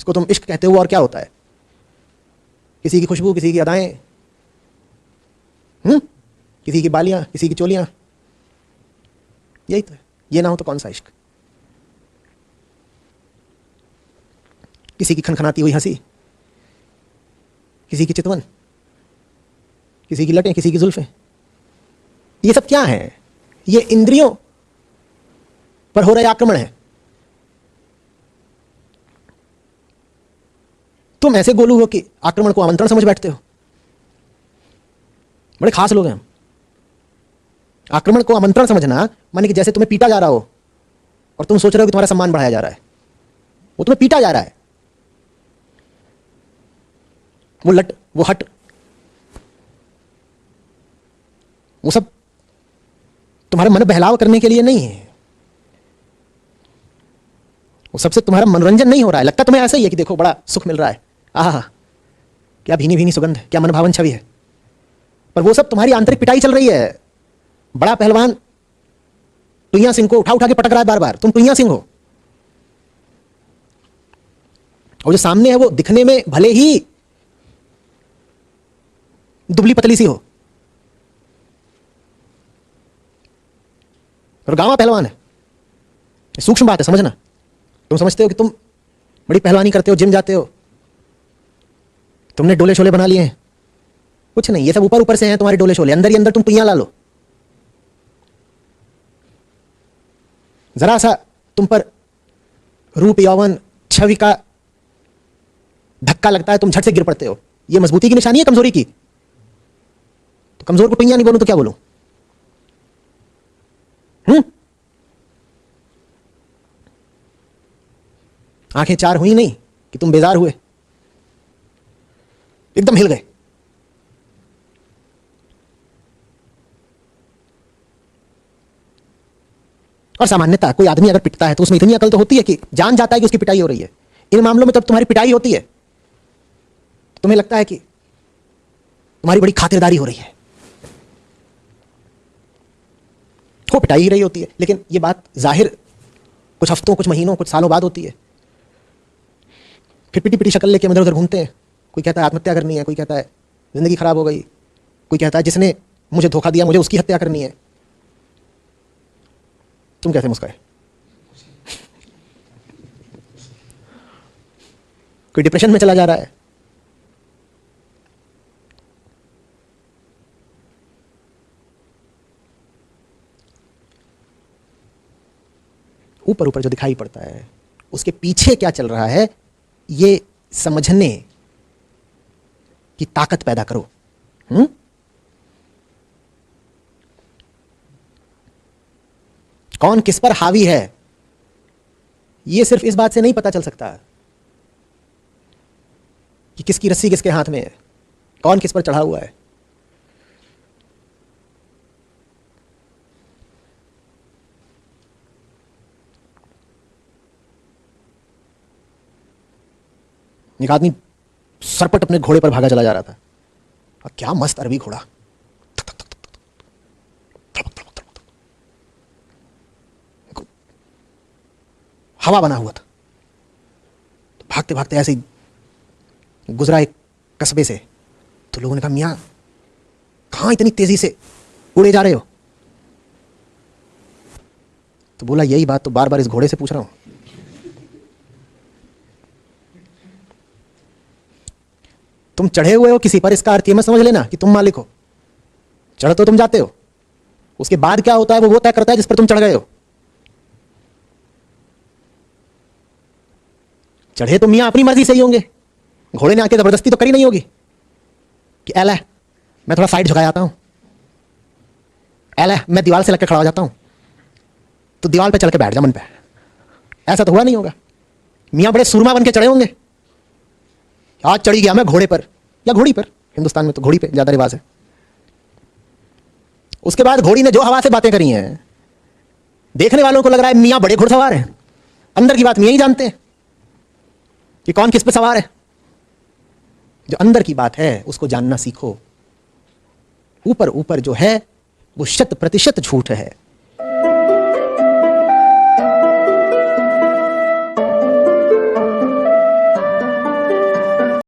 इसको तुम इश्क कहते हो और क्या होता है? किसी की खुशबू, किसी की अदाएं, किसी की बालियां, किसी की चोलियां, यही तो है। ये ना हो तो कौन सा इश्क? किसी की खनखनाती हुई हंसी, किसी की चितवन, किसी की लटें, किसी की जुल्फें, ये सब क्या है? ये इंद्रियों पर हो रहा आक्रमण है। तुम ऐसे गोलू हो कि आक्रमण को आमंत्रण समझ बैठते हो। बड़े खास लोग हैं हम। आक्रमण को आमंत्रण समझना माने कि जैसे तुम्हें पीटा जा रहा हो और तुम सोच रहे हो कि तुम्हारा सम्मान बढ़ाया जा रहा है। वो तुम्हें पीटा जा रहा है। वो लट, वो हट, वो सब तुम्हारा मन बहलाव करने के लिए नहीं है। वो सबसे तुम्हारा मनोरंजन नहीं हो रहा है। लगता तुम्हें ऐसा ही है कि देखो बड़ा सुख मिल रहा है, आहा क्या भीनी भीनी सुगंध, क्या मनभावन छवि है। पर वो सब तुम्हारी आंतरिक पिटाई चल रही है। बड़ा पहलवान टुइयां सिंह को उठा उठा के पटक रहा है बार बार। तुम टुइयां सिंह हो और जो सामने है वो दिखने में भले ही दुबली पतली सी हो और गांवा पहलवान है। सूक्ष्म बात है, समझना। तुम समझते हो कि तुम बड़ी पहलवानी करते हो, जिम जाते हो, तुमने डोले शोले बना लिए हैं। कुछ नहीं, ये सब ऊपर ऊपर से हैं तुम्हारे डोले शोले। अंदर ही अंदर तुम टुइयां ला लो। जरा सा तुम पर रूप, यौवन, छवि का धक्का लगता है, तुम झट से गिर पड़ते हो। ये मजबूती की निशानी है कमजोरी की? तो कमजोर को टुइयां नहीं बोलूं तो क्या बोलूं? आंखें चार हुई नहीं कि तुम बेजार हुए, एकदम हिल गए। और सामान्यतः कोई आदमी अगर पिटता है तो उसमें इतनी अकल तो होती है कि जान जाता है कि उसकी पिटाई हो रही है। इन मामलों में तब तुम्हारी पिटाई होती है, तुम्हें लगता है कि तुम्हारी बड़ी खातिरदारी हो रही है। वो पिटाई ही रही होती है, लेकिन ये बात जाहिर कुछ हफ्तों, कुछ महीनों, कुछ सालों बाद होती है। फिर पिटी पिटी शक्ल लेके इधर उधर घूमते हैं। कोई कहता है आत्महत्या करनी है, कोई कहता है जिंदगी खराब हो गई, कोई कहता है जिसने मुझे धोखा दिया मुझे उसकी हत्या करनी है। तुम कैसे मुस्काए? कोई डिप्रेशन में चला जा रहा है। ऊपर ऊपर जो दिखाई पड़ता है उसके पीछे क्या चल रहा है ये समझने की ताकत पैदा करो। कौन किस पर हावी है ये सिर्फ इस बात से नहीं पता चल सकता कि किसकी रस्सी किसके हाथ में है, कौन किस पर चढ़ा हुआ है। एक आदमी सरपट अपने घोड़े पर भागा चला जा रहा था। और क्या मस्त अरबी घोड़ा, हवा बना हुआ था। तो भागते भागते ऐसे ही गुजरा एक कस्बे से। तो लोगों ने कहा मियां कहां इतनी तेजी से उड़े जा रहे हो? तो बोला यही बात तो बार बार इस घोड़े से पूछ रहा हूं। तुम चढ़े हुए हो किसी पर, इसका अर्थ ये मत समझ लेना कि तुम मालिक हो। चढ़ तो तुम जाते हो, उसके बाद क्या होता है वो तय करता है जिस पर तुम चढ़ गए हो। चढ़े तो मियां अपनी मर्जी से ही होंगे, घोड़े ने आके जबरदस्ती तो करी नहीं होगी कि एला मैं थोड़ा साइड झुका जाता हूं, एला मैं दीवार से लगकर खड़ा हो जाता हूं तो दीवार पे चल के बैठ जा मन पे। ऐसा तो हुआ नहीं होगा। मियां बड़े सूरमा बन के चढ़े होंगे। आज चढ़ी गया मैं घोड़े पर या घोड़ी पर, हिंदुस्तान में तो घोड़ी पे ज्यादा रिवाज है। उसके बाद घोड़ी ने जो हवा से बातें करी हैं, देखने वालों को लग रहा है मियां बड़े घुड़सवार हैं। अंदर की बात मियां ही जानते हैं कि कौन किस पे सवार है। जो अंदर की बात है उसको जानना सीखो। ऊपर ऊपर जो है वो 100% झूठ है।